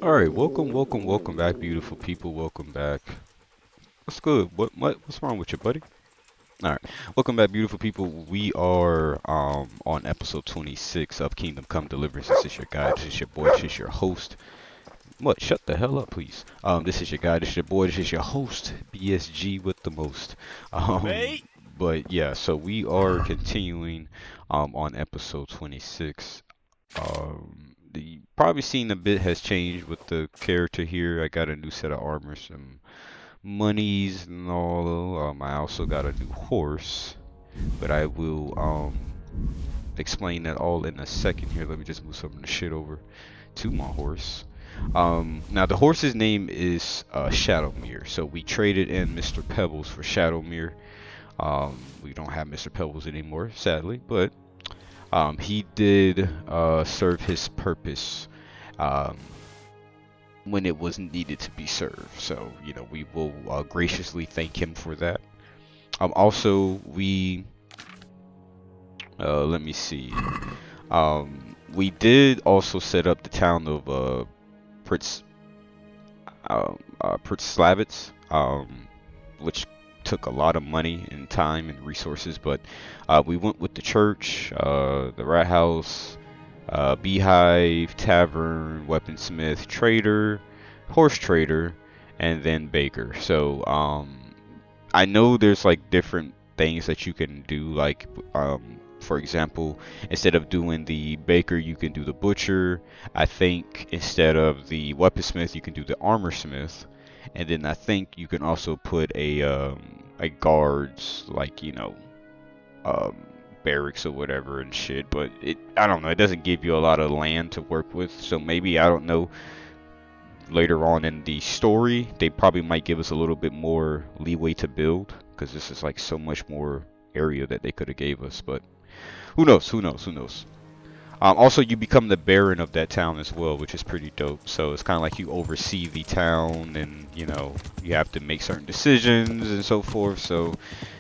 All right, welcome back, beautiful people. Welcome back. What's good? What's wrong with you, buddy? All right, welcome back, beautiful people. We are on episode 26 of Kingdom Come Deliverance. This is your guide. This is your boy. This is your host. What? Shut the hell up, please. This is your guide. This is your boy. This is your host, BSG with the most. Um, Wait. but yeah, so we are continuing on episode 26. The probably seen a bit has changed with the character here. I got a new set of armor, some monies and all. I also got a new horse, but I will explain that all in a second here. Let me just move some of the shit over to my horse. Now the horse's name is Shadowmere. So we traded in Mr. Pebbles for Shadowmere. We don't have Mr. Pebbles anymore, sadly, but he did serve his purpose um, when it was needed to be served. So, you know, we will graciously thank him for that. Also, let me see. We did also set up the town of Pritz, Pritzslavitz, which took a lot of money and time and resources, but we went with the church, the rat house, beehive, tavern, weaponsmith, trader, horse trader, and then baker. So I know there's like different things that you can do, like for example, instead of doing the baker, you can do the butcher. I think instead of the weaponsmith, you can do the armor smith, and then I think you can also put a guards, like, you know, um barracks or whatever and shit. But it, I don't know, it doesn't give you a lot of land to work with. So maybe, I don't know, later on in the story they probably might give us a little bit more leeway to build, because this is like so much more area that they could have gave us. But who knows. Also, you become the Baron of that town as well, which is pretty dope. So it's kind of like you oversee the town, and you know, you have to make certain decisions and so forth. So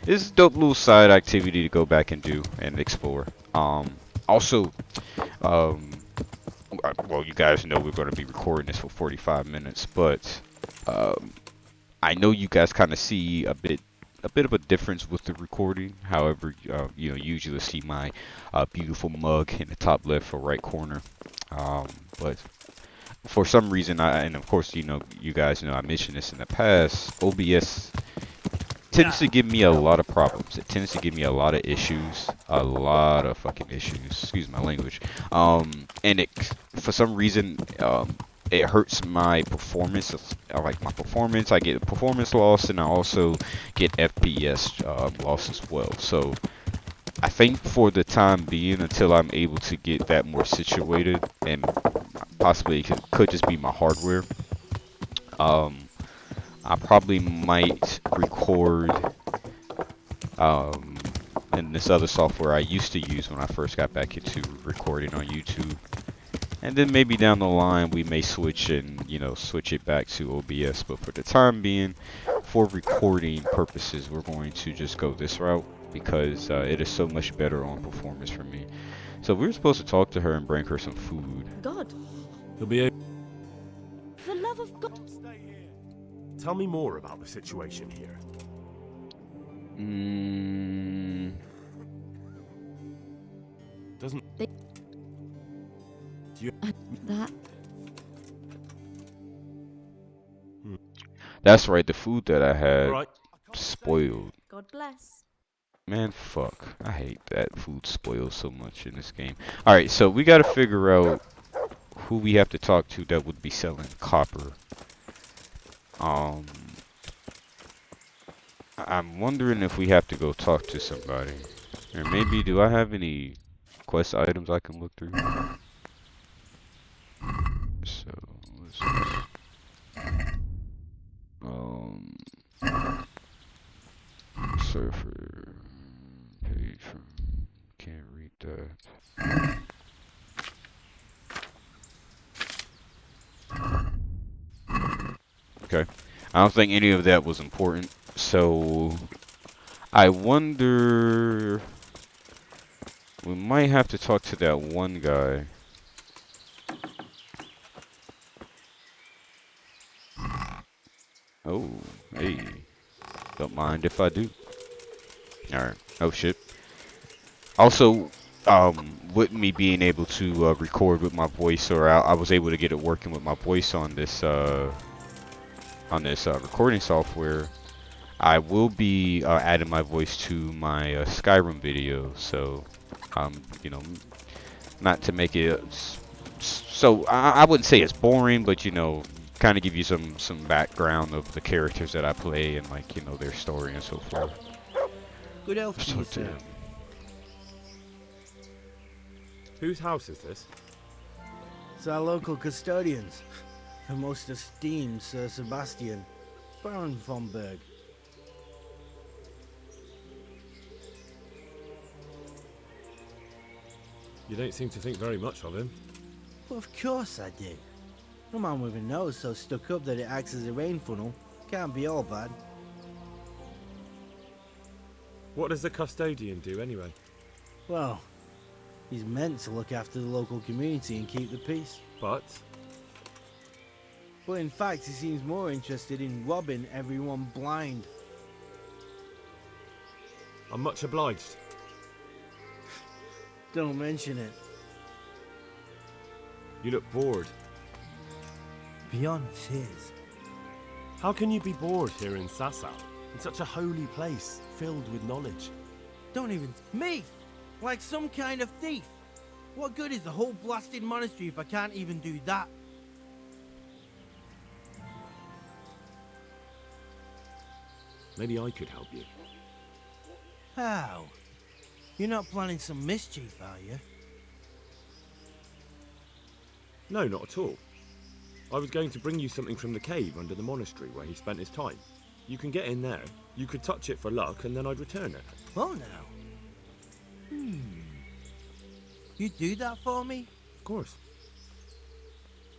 it's a dope little side activity to go back and do and explore. Also, um, well, you guys know we're going to be recording this for 45 minutes, but um, I know you guys kind of see a bit of a difference with the recording. However, you know, you usually see my beautiful mug in the top left or right corner. But for some reason, and of course, you know, you guys know I mentioned this in the past, OBS tends to give me a lot of problems. It tends to give me a lot of issues, a lot of fucking issues. Excuse my language. And it, for some reason, it hurts my performance. I like my performance. I get performance loss, and I also get FPS loss as well. So I think for the time being, until I'm able to get that more situated, and possibly it could just be my hardware. Um, I probably might record um, in this other software I used to use when I first got back into recording on YouTube. And then maybe down the line we may switch and, you know, switch it back to OBS. But for the time being, for recording purposes, we're going to just go this route, because it is so much better on performance for me. So we were supposed to talk to her and bring her some food. God, He'll be able. for the love of God. Tell me more about the situation here. Mm, Doesn't They- you? That that's right, the food that I had Right. spoiled. God bless. Man, fuck. I hate that food spoils so much in this game. Alright, so we gotta figure out who we have to talk to that would be selling copper. Um, I'm wondering if we have to go talk to somebody. Or maybe, do I have any quest items I can look through? So, what's this? Um, Surfer, page from, can't read that. Okay. I don't think any of that was important. So I wonder, we might have to talk to that one guy. Oh, hey. Don't mind if I do. Alright. Oh shit. Also, with me being able to record with my voice, or I was able to get it working with my voice on this recording software. I will be adding my voice to my Skyrim video, so you know, not to make it so I wouldn't say it's boring, but you know, kind of give you some background of the characters that I play and like you know their story and so forth. Good health to So you, sir. Whose house is this? It's our local custodians. The most esteemed Sir Sebastian, Baron von Berg. You don't seem to think very much of him. Well, of course I do. No man with a nose so stuck up that it acts as a rain funnel can't be all bad. What does the custodian do anyway? Well, he's meant to look after the local community and keep the peace. But But in fact, he seems more interested in robbing everyone blind. I'm much obliged. Don't mention it. You look bored. Beyond tears. How can you be bored here in Sasau? In such a holy place, filled with knowledge. Don't even... Me! Like some kind of thief! What good is the whole blasted monastery if I can't even do that? Maybe I could help you. How? You're not planning some mischief, are you? No, not at all. I was going to bring you something from the cave under the monastery where he spent his time. You can get in there, you could touch it for luck, and then I'd return it. Oh, now. You do that for me? Of course.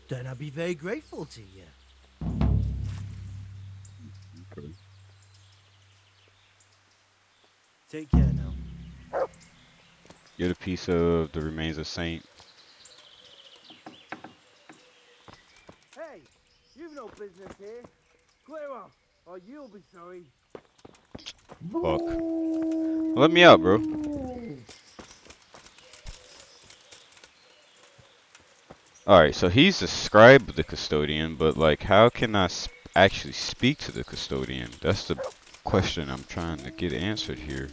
Then I'd be very grateful to you. Okay. Take care now. Get a piece of the remains of Saint. Hey, you've no business here. Clear off, or you'll be sorry. Fuck. Let me out, bro. Alright, so he's the scribe of the custodian, but like, how can I actually speak to the custodian? That's the question I'm trying to get answered here.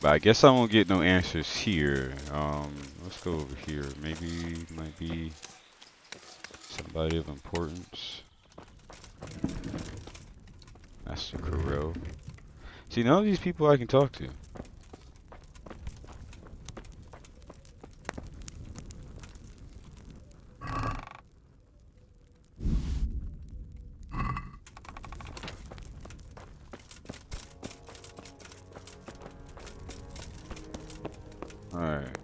But I guess I won't get no answers here. Let's go over here. Maybe it might be somebody of importance. Master Corel. See, none of these people I can talk to. Alright.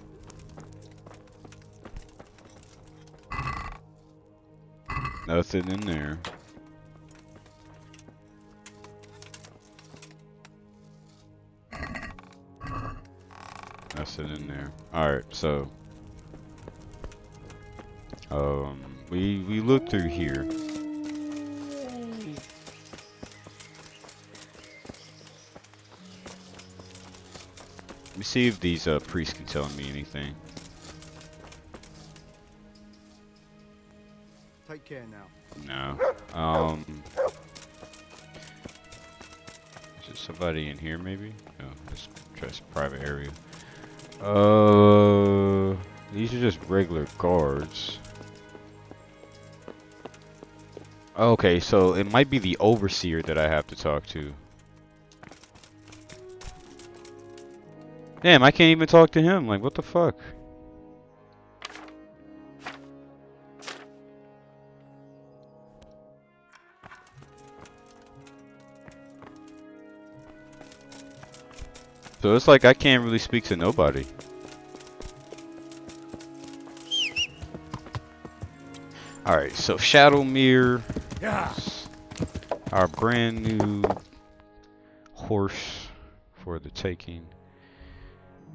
Nothing in there. Nothing in there. Alright, so we looked through here. Let me see if these priests can tell me anything. Take care now. No. Is there somebody in here maybe? No, let's try this private area. These are just regular guards. Okay, so it might be the overseer that I have to talk to. Damn, I can't even talk to him. Like, what the fuck? So it's like I can't really speak to nobody. Alright, so Shadowmere. Our brand new horse for the taking.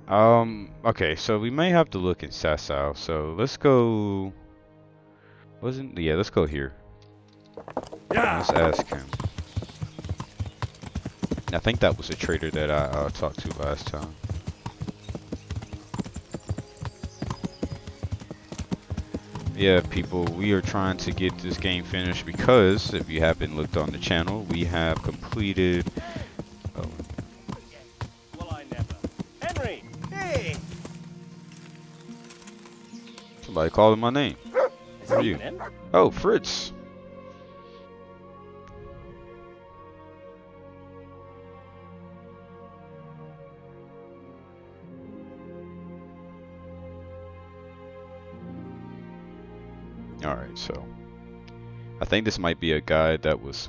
Okay, so we may have to look in Sasau. So let's go Wasn't? Yeah, let's go here. Yeah. Let's ask him. I think that was a trader that I talked to last time. Yeah, people, we are trying to get this game finished because if you haven't looked on the channel, we have completed. Oh, Well, I never. Henry! Hey! somebody calling my name. Is Who are he you? even in? Oh, Fritz. Alright, so I think this might be a guy that was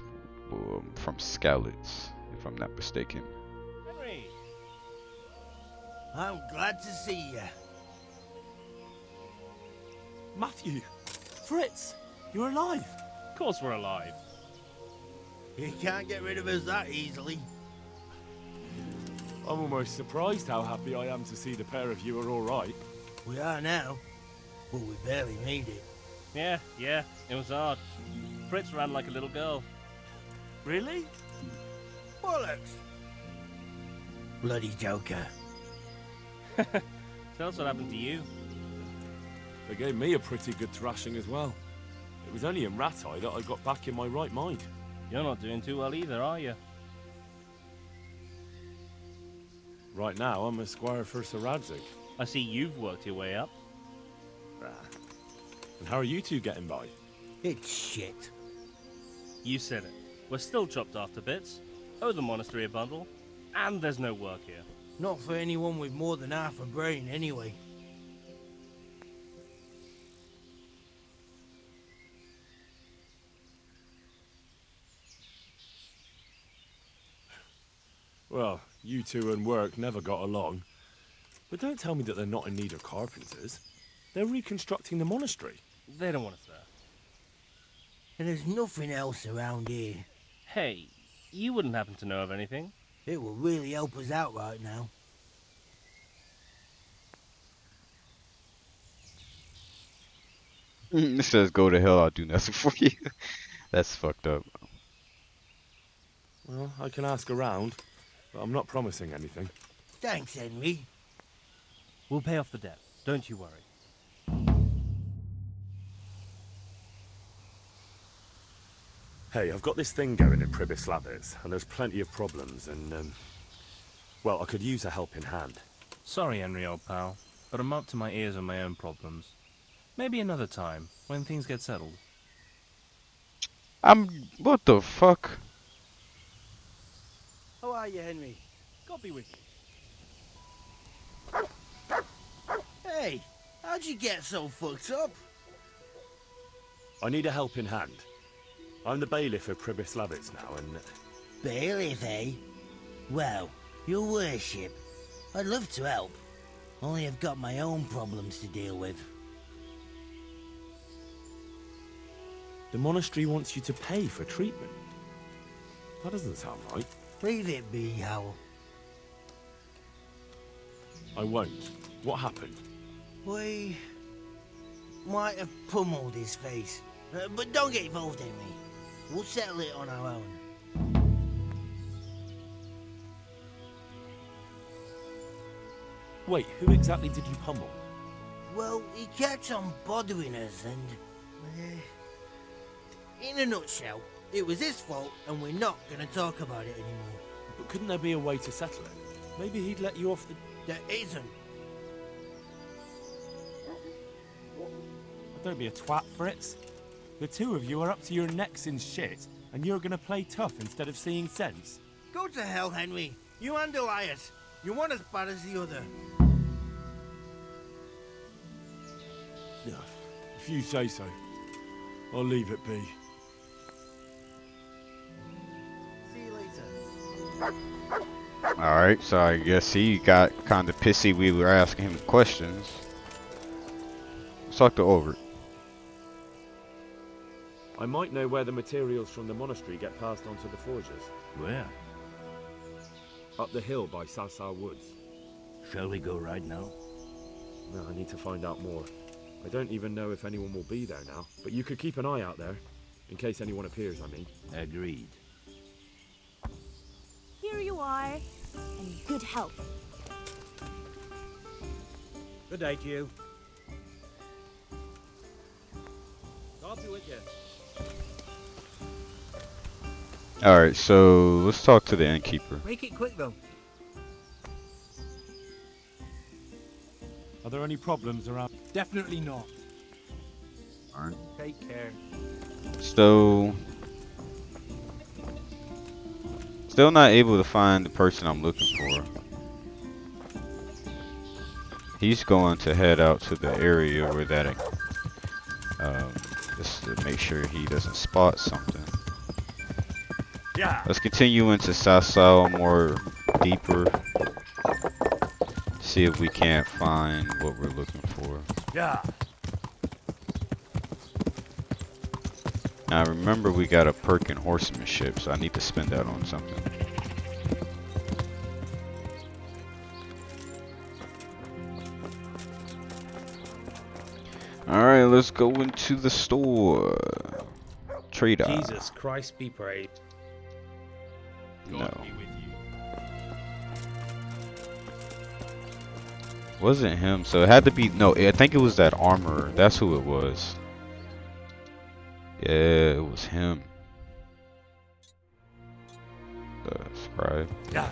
from Skalitz, if I'm not mistaken. Henry! I'm glad to see you. Matthew! Fritz! You're alive! Of course we're alive. You can't get rid of us that easily. I'm almost surprised how happy I am to see the pair of you are all right. We are now, but we barely made it. Yeah, it was hard. Fritz ran like a little girl. Really? Bollocks! Bloody Joker. Tell us what happened to you. They gave me a pretty good thrashing as well. It was only in Rat Eye that I got back in my right mind. You're not doing too well either, are you? Right now, I'm a squire for Sir Radzig. I see you've worked your way up. And how are you two getting by? It's shit. You said it. We're still chopped off to bits. Owe the monastery a bundle. And there's no work here. Not for anyone with more than half a brain, anyway. Well, you two and work never got along. But don't tell me that they're not in need of carpenters. They're reconstructing the monastery. They don't want us there. And there's nothing else around here. Hey, you wouldn't happen to know of anything? It will really help us out right now. It says go to hell, I'll do nothing for you. That's fucked up. Well, I can ask around, but I'm not promising anything. Thanks, Henry. We'll pay off the debt. Don't you worry. Hey, I've got this thing going in Pribyslavitz, and there's plenty of problems, and, well, I could use a helping hand. Sorry, Henry, old pal, but I'm up to my ears on my own problems. Maybe another time, when things get settled. What the fuck? How are you, Henry? God be with you. Hey, how'd you get so fucked up? I need a helping hand. I'm the bailiff of Pribyslavitz now, and... Bailiff, eh? Well, your worship, I'd love to help. Only I've got my own problems to deal with. The monastery wants you to pay for treatment. That doesn't sound right. Leave it be, Howell. I won't. What happened? We might have pummeled his face. But don't get involved, Henry. We'll settle it on our own. Wait, who exactly did you pummel? Well, he kept on bothering us and... in a nutshell, it was his fault and we're not going to talk about it anymore. But couldn't there be a way to settle it? Maybe he'd let you off the... There isn't. Don't be a twat, Fritz. The two of you are up to your necks in shit, and you're gonna play tough instead of seeing sense. Go to hell, Henry. You and Elias. You're one as bad as the other. If you say so, I'll leave it be. See you later. Alright, so I guess he got kind of pissy we were asking him questions. Let's talk to Ulrich. I might know where the materials from the monastery get passed on to the forgers. Where? Up the hill by Sasar Woods. Shall we go right now? No, I need to find out more. I don't even know if anyone will be there now, but you could keep an eye out there, in case anyone appears, I mean. Agreed. Here you are, in good health. Good day to you. God be with you. Alright, so let's talk to the innkeeper. Make it quick though. Are there any problems around? Definitely not. Take care. Still not able to find the person I'm looking for. He's going to head out to the area where that just to make sure he doesn't spot something. Yeah. Let's continue into Sasau more deeper. See if we can't find what we're looking for. Yeah. Now remember, we got a perk in horsemanship, so I need to spend that on something. Alright, let's go into the store. Trader. Jesus Christ be praised. No. Wasn't him, so it had to be. No, I think it was that armorer. That's who it was. Yeah, it was him. The scribe. Yeah.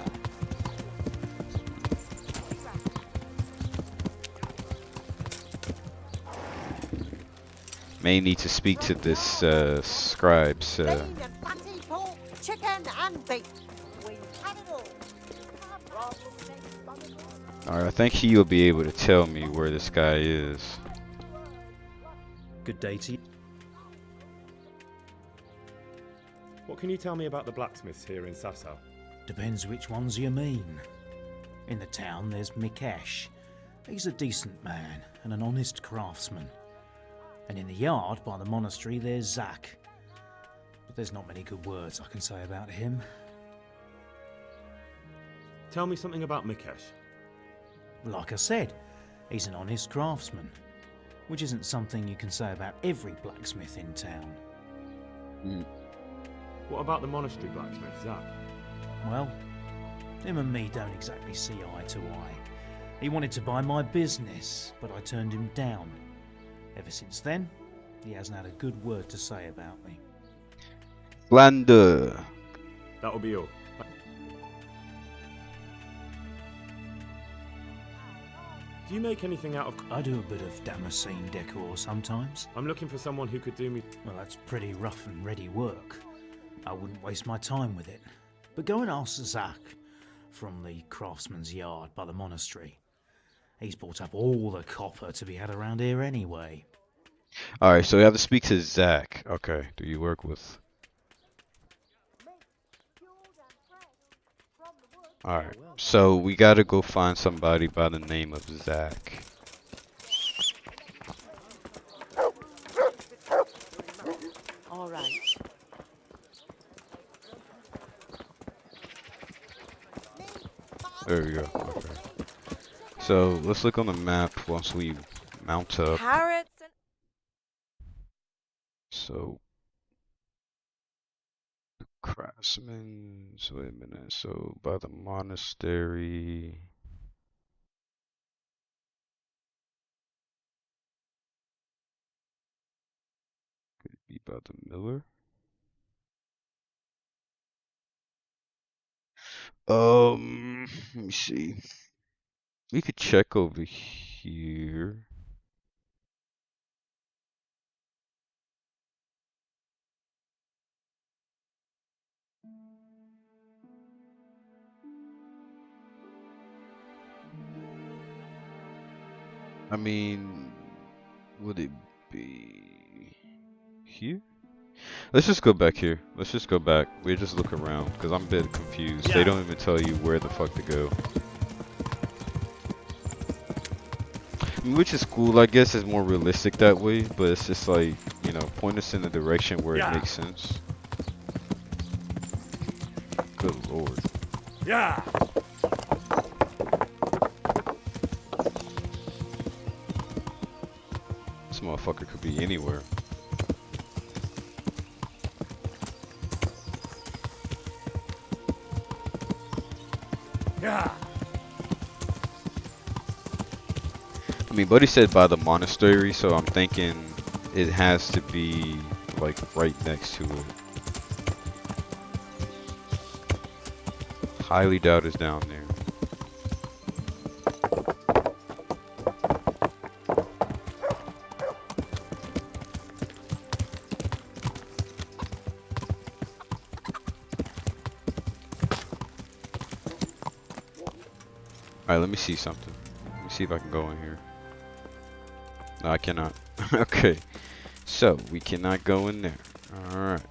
May need to speak to this scribe's. Bean and fatty pork, chicken and beef. We have it all. Alright, I think he will be able to tell me where this guy is. Good day to you. What can you tell me about the blacksmiths here in Sasau? Depends which ones you mean. In the town there's Mikesh. He's a decent man and an honest craftsman. And in the yard by the monastery there's Zach. But there's not many good words I can say about him. Tell me something about Mikesh. Like I said, he's an honest craftsman. Which isn't something you can say about every blacksmith in town. What about the monastery blacksmith, Zach? Well, him and me don't exactly see eye to eye. He wanted to buy my business, but I turned him down. Ever since then, he hasn't had a good word to say about me. Slander. That'll be all. Do you make anything out of... I do a bit of Damascene decor sometimes. I'm looking for someone who could do me... Well, that's pretty rough and ready work. I wouldn't waste my time with it. But go and ask Zach from the craftsman's yard by the monastery. He's bought up all the copper to be had around here anyway. Alright, so we have to speak to Zach. Okay, do you work with... Alright, so we gotta go find somebody by the name of Zach. All right. There we go. Okay. So let's look on the map once we mount up. Carrots and So craftsman. So wait a minute. So by the monastery. Could it be by the miller? Let me see. We could check over here. I mean, would it be here? Let's just go back here. Let's just go back. We just look around because I'm a bit confused. They don't even tell you where the fuck to go. I mean, which is cool, I guess. It's more realistic that way, but it's just like, you know, point us in the direction where it makes sense. Good lord. Yeah. motherfucker could be anywhere. Yeah. I mean, Buddy said by the monastery, so I'm thinking it has to be like right next to it. Highly doubt it's down there. Alright, let me see something. Let me see if I can go in here. No, I cannot. Okay. So, we cannot go in there. Alright.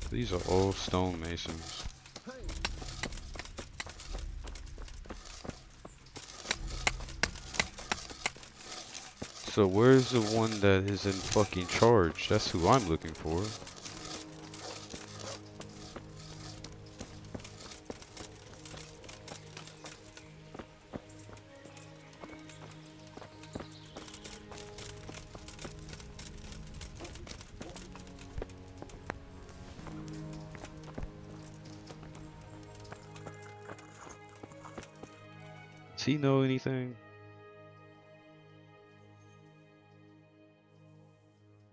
These are all stonemasons. So where's the one that is in fucking charge? That's who I'm looking for. Does he know anything?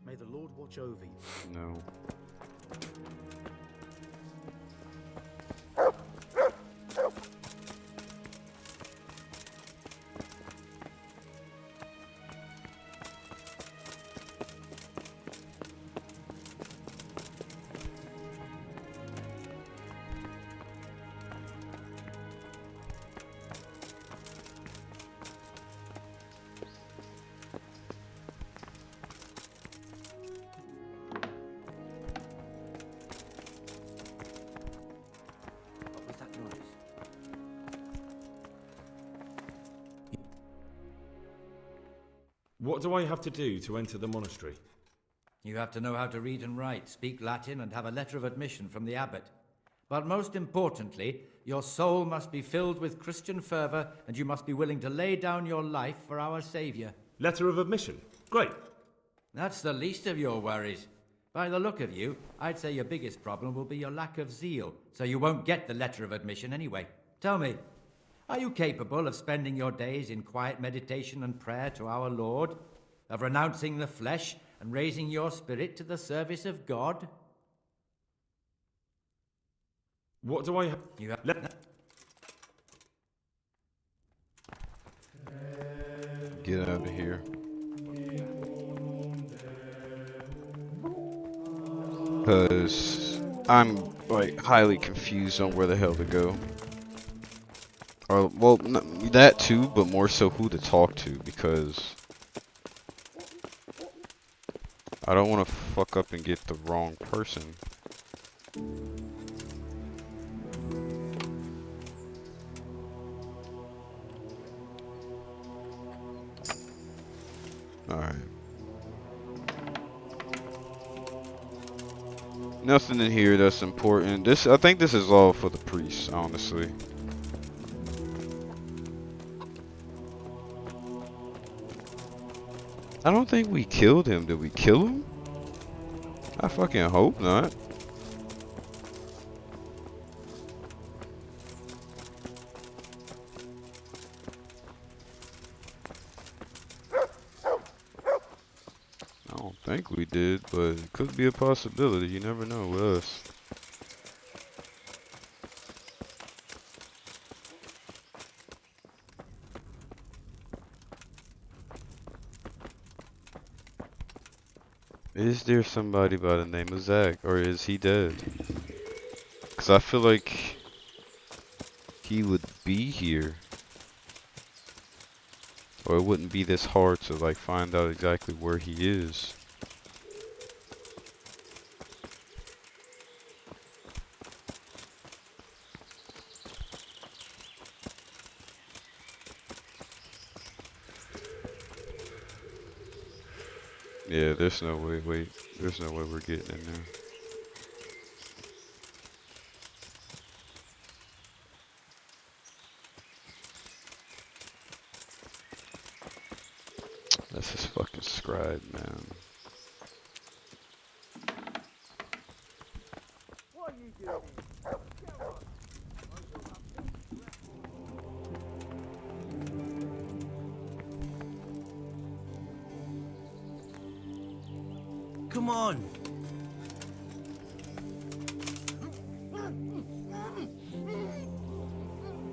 May the Lord watch over you. No. What was that noise? What do I have to do to enter the monastery? You have to know how to read and write, speak Latin, and have a letter of admission from the abbot. But most importantly, your soul must be filled with Christian fervour, and you must be willing to lay down your life for our Saviour. Letter of admission. Great. That's the least of your worries. By the look of you, I'd say your biggest problem will be your lack of zeal, so you won't get the letter of admission anyway. Tell me, are you capable of spending your days in quiet meditation and prayer to our Lord? Of renouncing the flesh and raising your spirit to the service of God? What do I have? You have... Get out of here. Because I'm like highly confused on where the hell to go. Or, well, that too, but more so who to talk to, because I don't want to fuck up and get the wrong person. Alright. Nothing in here that's important. I think this is all for the priests, honestly. I don't think we killed him. Did we kill him? I fucking hope not. I don't think we did, but it could be a possibility. You never know with us. Is there somebody by the name of Zach, or is he dead? Because I feel like he would be here. or it wouldn't be this hard to like find out exactly where he is. Yeah, there's no way, wait, there's no way we're getting in there. That's his fucking scribe, man. Come on.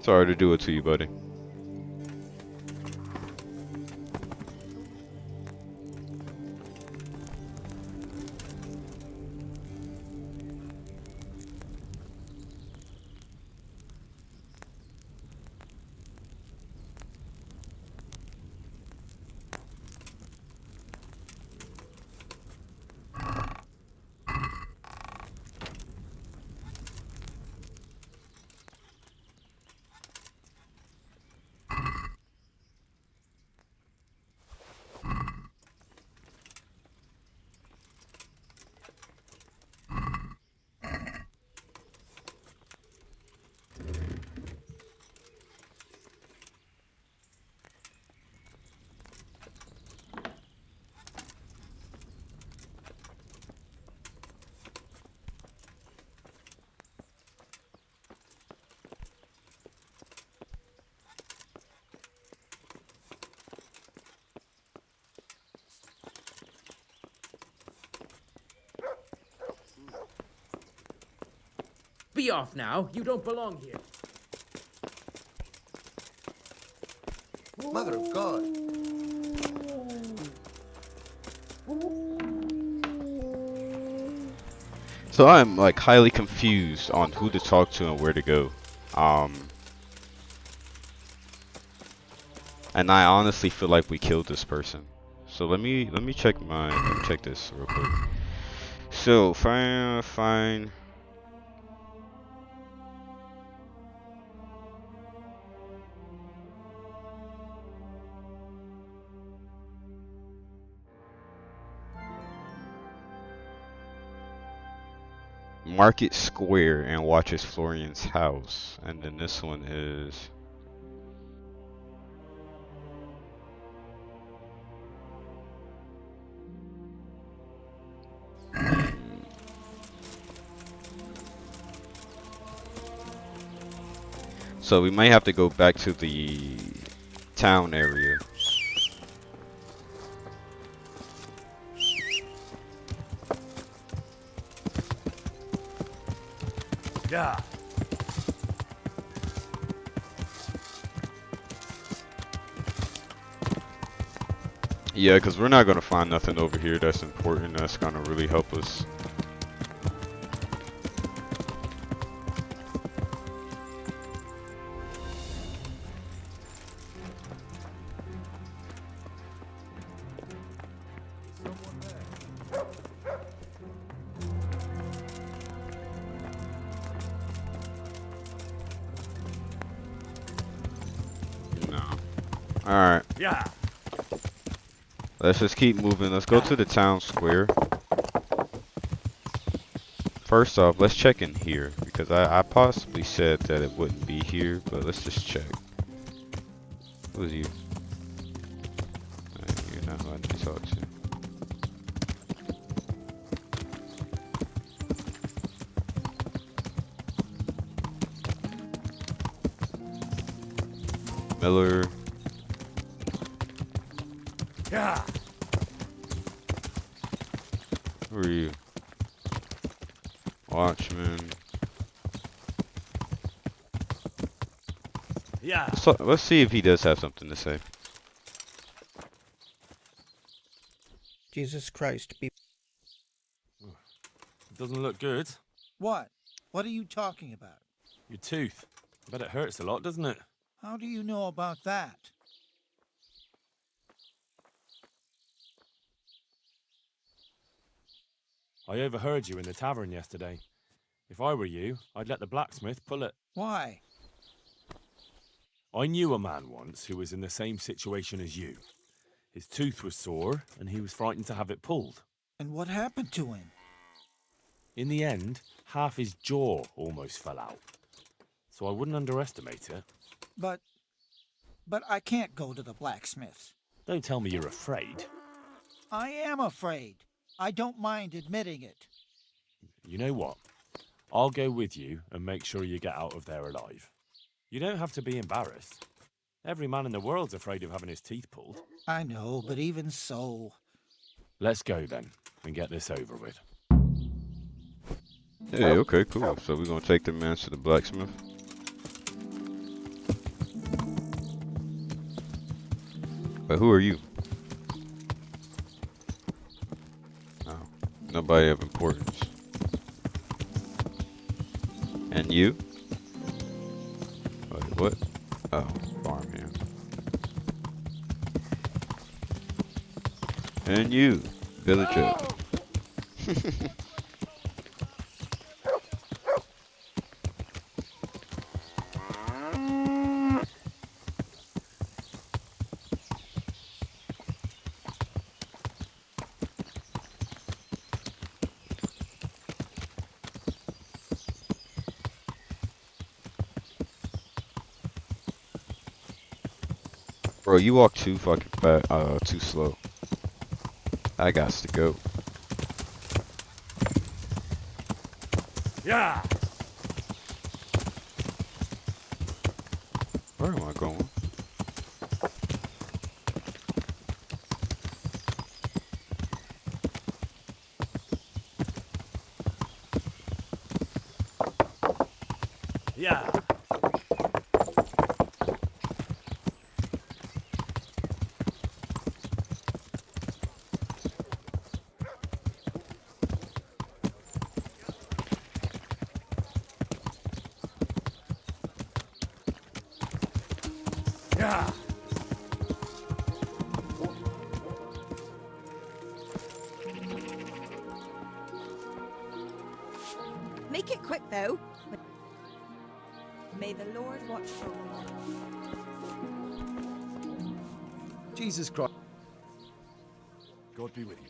Sorry to do it to you, buddy. Be off now. You don't belong here. Mother of God. So I'm like highly confused on who to talk to and where to go. And I honestly feel like we killed this person. So let me check this real quick. So fine. Market Square and watches Florian's house. And then this one is so we might have to go back to the town area. Yeah. Yeah, because we're not going to find nothing over here that's important that's going to really help us. No. Alright. Yeah. Let's just keep moving. Let's go to the town square. First off, let's check in here because I possibly said that it wouldn't be here, but let's just check. Who's you? You're not who I need to talk to. Miller. Yeah. Who are you? Watchman. Yeah. So, let's see if he does have something to say. Jesus Christ, be... It doesn't look good. What? What are you talking about? Your tooth. I bet it hurts a lot, doesn't it? How do you know about that? I overheard you in the tavern yesterday. If I were you, I'd let the blacksmith pull it. Why? I knew a man once who was in the same situation as you. His tooth was sore, and he was frightened to have it pulled. And what happened to him? In the end, half his jaw almost fell out. So I wouldn't underestimate it. But I can't go to the blacksmith's. Don't tell me you're afraid. I am afraid. I don't mind admitting it. You know what? I'll go with you and make sure you get out of there alive. You don't have to be embarrassed. Every man in the world's afraid of having his teeth pulled. I know, but even so... Let's go then, and get this over with. Hey, okay, cool. So we're gonna take the man to the blacksmith. But who are you? Oh, nobody of importance. And you? Wait, what? Oh, farmhand. And you, villager. Bro, you walk too fucking fast, too slow. I got to go. Yeah. Where am I going? Yeah. Yeah. Make it quick, though. May the Lord watch over you. Jesus Christ. God be with you.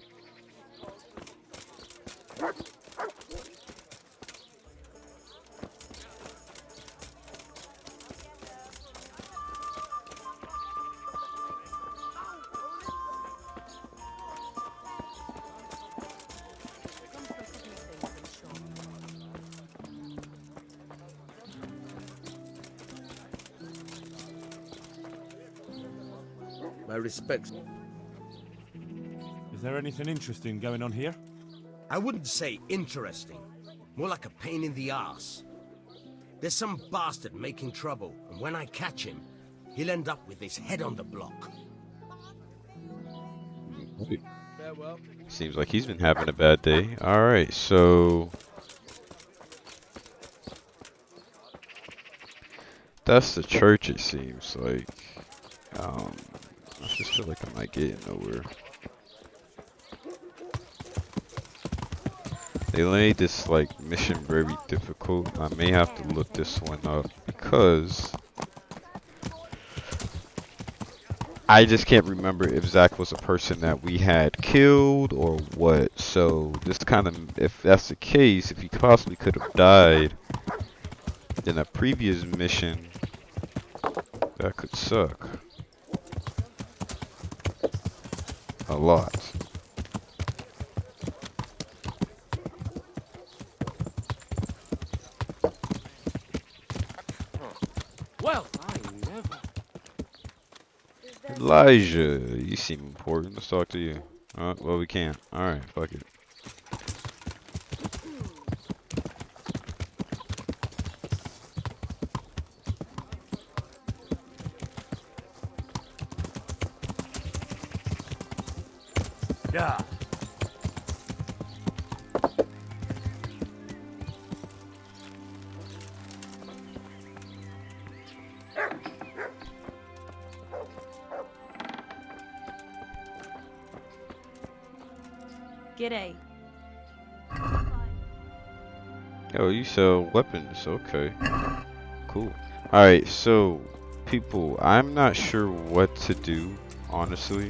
My respects. Is there anything interesting going on here? I wouldn't say interesting. More like a pain in the ass. There's some bastard making trouble, and when I catch him, he'll end up with his head on the block. Farewell. Seems like he's been having a bad day. Alright, so... that's the church, it seems like. I just feel like I'm not getting nowhere. They made this like mission very difficult. I may have to look this one up because I just can't remember if Zach was a person that we had killed or what. So this kind of, if that's the case, if he possibly could have died in a previous mission, that could suck a lot. Well, I never. Elijah, you seem important. Let's talk to you. Well, we can't. Alright, fuck it. Yeah. G'day. Oh, you sell weapons. Okay. Cool. Alright, so, people, I'm not sure what to do, honestly.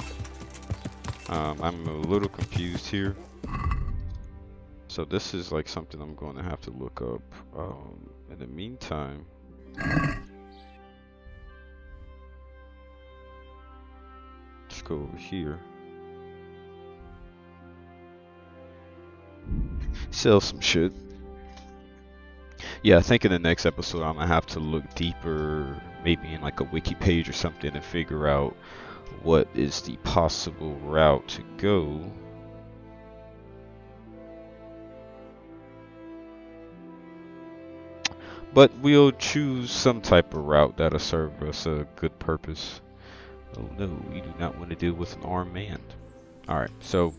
I'm a little confused here. So this is like something I'm going to have to look up. In the meantime, let's go over here. Sell some shit. Yeah, I think in the next episode I'm gonna have to look deeper, maybe in like a wiki page or something, and figure out what is the possible route to go. But we'll choose some type of route that'll serve us a good purpose. Oh no, we do not want to deal with an armed man. Alright, so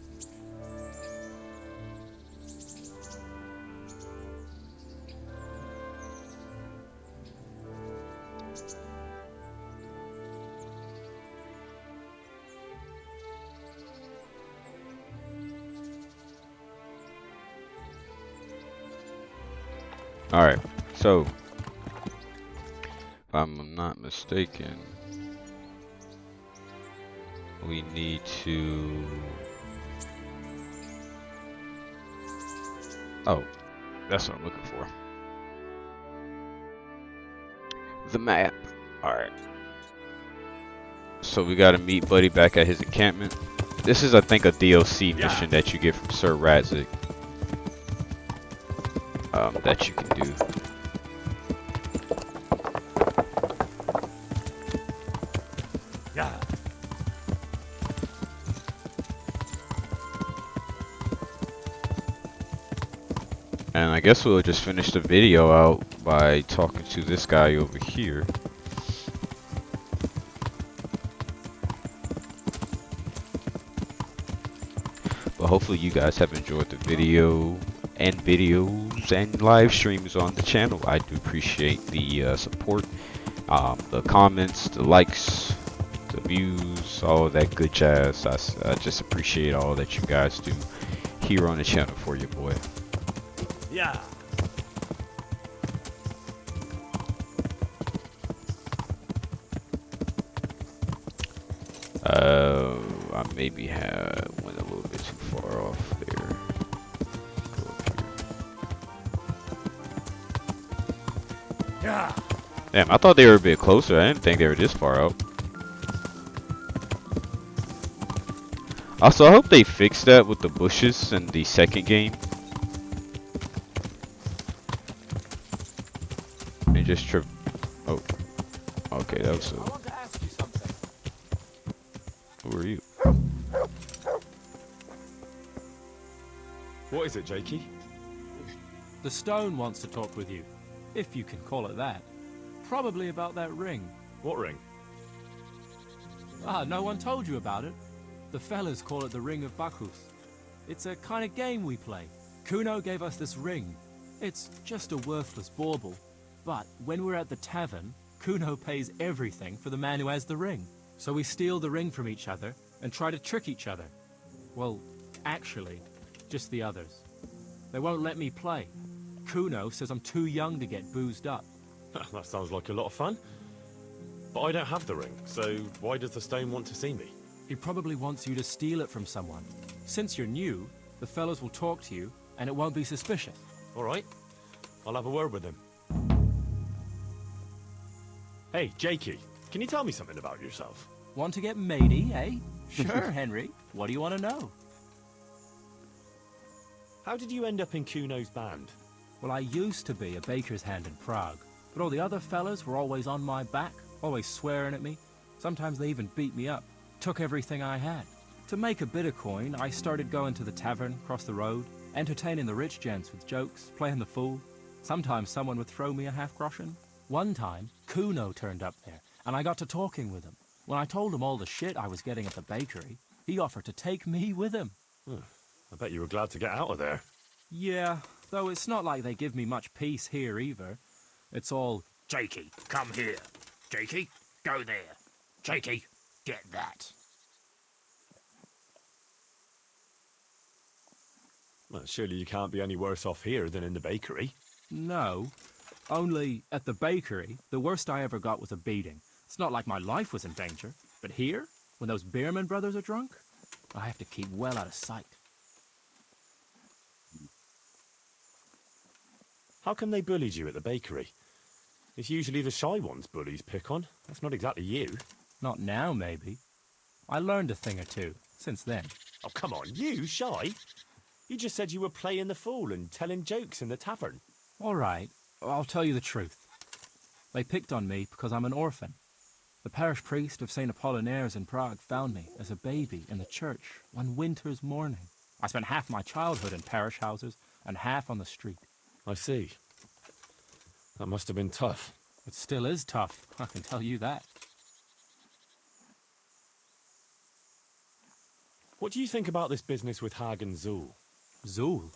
alright, so if I'm not mistaken, we need to... Oh, that's what I'm looking for. The map. Alright. So we gotta meet Buddy back at his encampment. This is, I think, a DLC mission that you get from Sir Radzik. That you can do. Yeah. And I guess we'll just finish the video out by talking to this guy over here. But hopefully you guys have enjoyed the video and videos and live streams on the channel. I do appreciate the support, the comments, the likes, the views, all of that good jazz. I just appreciate all that you guys do here on the channel for your boy. Yeah. I maybe went a little bit too far off there. Go up here. Yeah. Damn, I thought they were a bit closer. I didn't think they were this far out. Also, I hope they fixed that with the bushes in the second game. And just trip. Oh. Okay, that was a... Who are you? What is it, Jakey? The stone wants to talk with you, if you can call it that. Probably about that ring. What ring? Ah, no one told you about it. The fellas call it the Ring of Bacchus. It's a kind of game we play. Kuno gave us this ring. It's just a worthless bauble. But when we're at the tavern, Kuno pays everything for the man who has the ring. So we steal the ring from each other and try to trick each other. Well, actually, just the others. They won't let me play. Kuno says I'm too young to get boozed up. That sounds like a lot of fun. But I don't have the ring, so why does the stone want to see me? He probably wants you to steal it from someone. Since you're new, the fellows will talk to you, and it won't be suspicious. All right. I'll have a word with him. Hey, Jakey, can you tell me something about yourself? Want to get matey, eh? Sure, Henry. What do you want to know? How did you end up in Kuno's band? Well, I used to be a baker's hand in Prague, but all the other fellas were always on my back, always swearing at me. Sometimes they even beat me up, took everything I had. To make a bit of coin, I started going to the tavern across the road, entertaining the rich gents with jokes, playing the fool. Sometimes someone would throw me a half-groschen. One time, Kuno turned up there, and I got to talking with him. When I told him all the shit I was getting at the bakery, he offered to take me with him. I bet you were glad to get out of there. Yeah, though it's not like they give me much peace here either. It's all, Jakey, come here. Jakey, go there. Jakey, get that. Well, surely you can't be any worse off here than in the bakery. No. Only, at the bakery, the worst I ever got was a beating. It's not like my life was in danger. But here, when those Beerman brothers are drunk, I have to keep well out of sight. How come they bullied you at the bakery? It's usually the shy ones bullies pick on. That's not exactly you. Not now, maybe. I learned a thing or two since then. Oh, come on, you shy? You just said you were playing the fool and telling jokes in the tavern. All right, I'll tell you the truth. They picked on me because I'm an orphan. The parish priest of St. Apollinaire's in Prague found me as a baby in the church one winter's morning. I spent half my childhood in parish houses and half on the street. I see. That must have been tough. It still is tough, I can tell you that. What do you think about this business with Hag and Zool? Zool?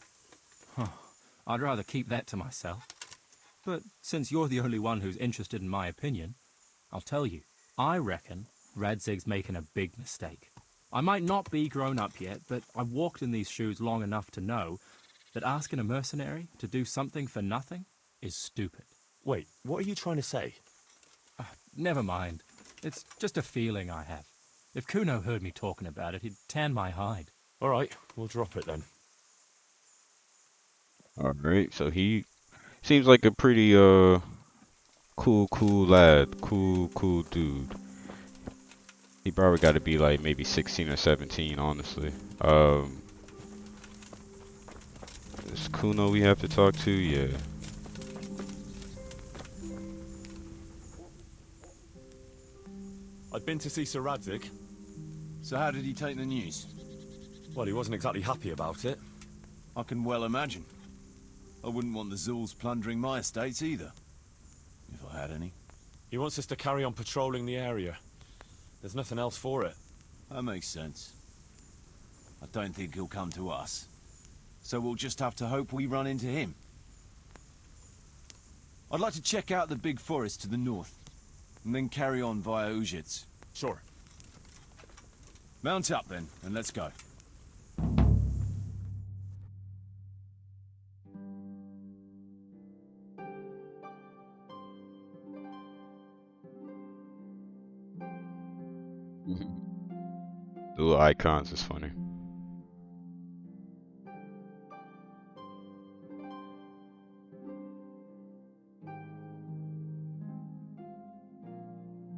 Huh. I'd rather keep that to myself. But since you're the only one who's interested in my opinion, I'll tell you. I reckon Radzig's making a big mistake. I might not be grown up yet, but I've walked in these shoes long enough to know that asking a mercenary to do something for nothing is stupid. Wait, what are you trying to say? Never mind. It's just a feeling I have. If Kuno heard me talking about it, he'd tan my hide. All right, we'll drop it then. Alright, so he seems like a pretty, cool lad. Cool dude. He probably got to be like maybe 16 or 17, honestly. Is Kuno we have to talk to? Yeah. I've been to see Sir Radzig. So how did he take the news? Well, he wasn't exactly happy about it. I can well imagine. I wouldn't want the Zools plundering my estates either. If I had any. He wants us to carry on patrolling the area. There's nothing else for it. That makes sense. I don't think he'll come to us. So we'll just have to hope we run into him. I'd like to check out the big forest to the north, and then carry on via Ujits. Sure. Mount up then, and let's go. The little icons is funny.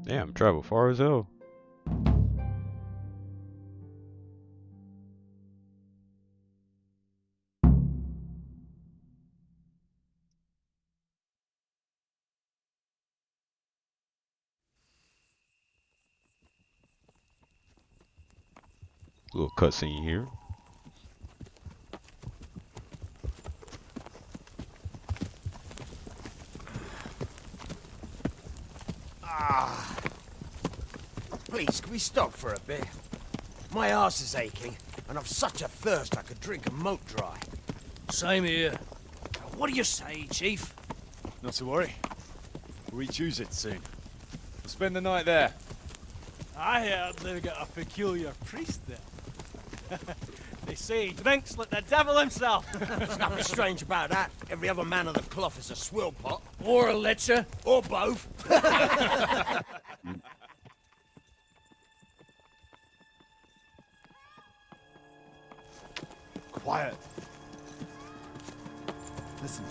Damn, travel far as hell. Little cutscene here. Please, can we stop for a bit? My arse is aching, and I've such a thirst I could drink a moat dry. Same here. What do you say, Chief? Not to worry. We'll reach Ujits soon. We'll spend the night there. I heard they've got a peculiar priest there. They say he drinks like the devil himself. There's nothing strange about that. Every other man of the cloth is a swill pot. Or a lecher. Or both. Quiet. Listen.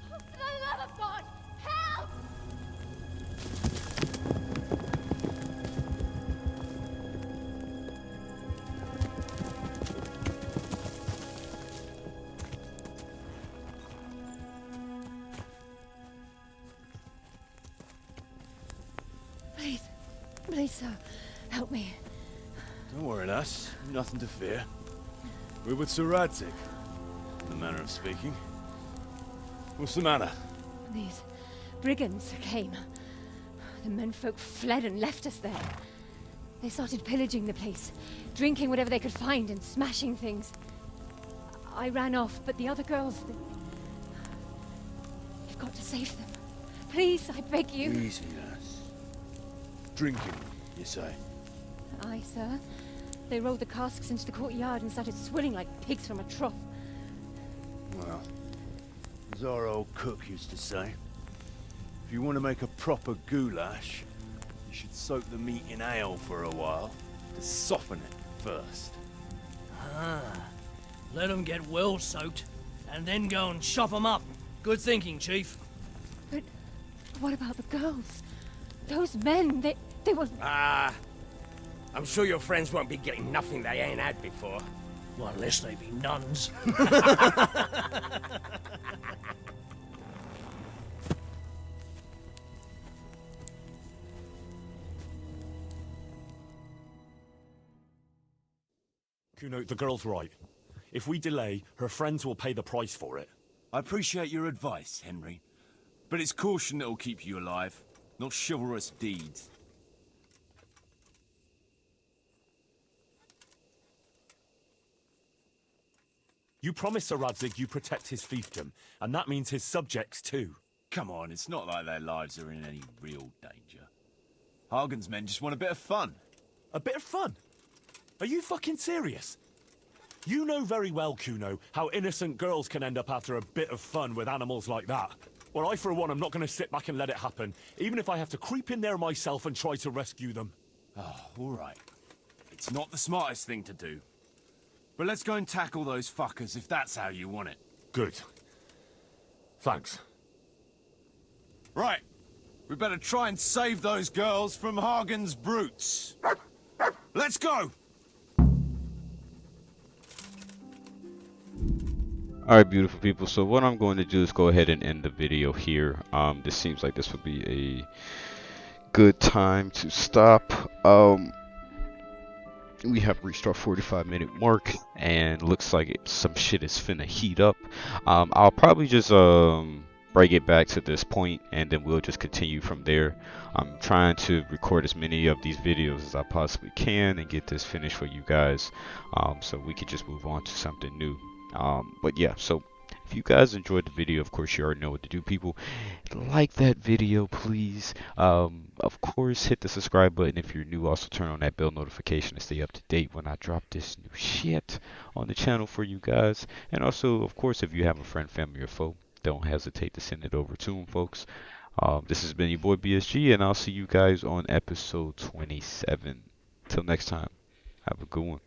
For the love of God, help! Please, sir, help me. Don't worry, lass. Nothing to fear. We're with Sir Radzig, in the manner of speaking. What's the matter? These brigands came. The menfolk fled and left us there. They started pillaging the place, drinking whatever they could find and smashing things. I ran off, but the other girls... You've got to save them. Please, I beg you. Easy, lass. Drinking, you say? Aye, sir. They rolled the casks into the courtyard and started swilling like pigs from a trough. Well, as our old cook used to say, if you want to make a proper goulash, you should soak the meat in ale for a while to soften it first. Ah, let them get well soaked, and then go and chop them up. Good thinking, Chief. But what about the girls? Those men, they were... Ah, I'm sure your friends won't be getting nothing they ain't had before. Well, unless they be nuns. Kuno, the girl's right. If we delay, her friends will pay the price for it. I appreciate your advice, Henry, but it's caution that'll keep you alive, not chivalrous deeds. You promised Sir Radzig you protect his fiefdom, and that means his subjects too. Come on, it's not like their lives are in any real danger. Hagen's men just want a bit of fun. A bit of fun? Are you fucking serious? You know very well, Kuno, how innocent girls can end up after a bit of fun with animals like that. Well, I, for one, am not going to sit back and let it happen, even if I have to creep in there myself and try to rescue them. Oh, all right. It's not the smartest thing to do. But let's go and tackle those fuckers if that's how you want it. Good. Thanks. Right. We better try and save those girls from Hagen's brutes. Let's go! Alright, beautiful people, so what I'm going to do is go ahead and end the video here. This seems like this would be a good time to stop. We have reached our 45-minute mark, and looks like some shit is finna heat up. I'll probably just bring it back to this point, and then we'll just continue from there. I'm trying to record as many of these videos as I possibly can and get this finished for you guys, so we can just move on to something new. But yeah, so if you guys enjoyed the video, of course you already know what to do, people. Like that video, please. Of course, hit the subscribe button if you're new. Also turn on that bell notification to stay up to date when I drop this new shit on the channel for you guys. And also, of course, if you have a friend, family, or foe, don't hesitate to send it over to them, folks. This has been your boy BSG, and I'll see you guys on episode 27. Till next time, have a good one.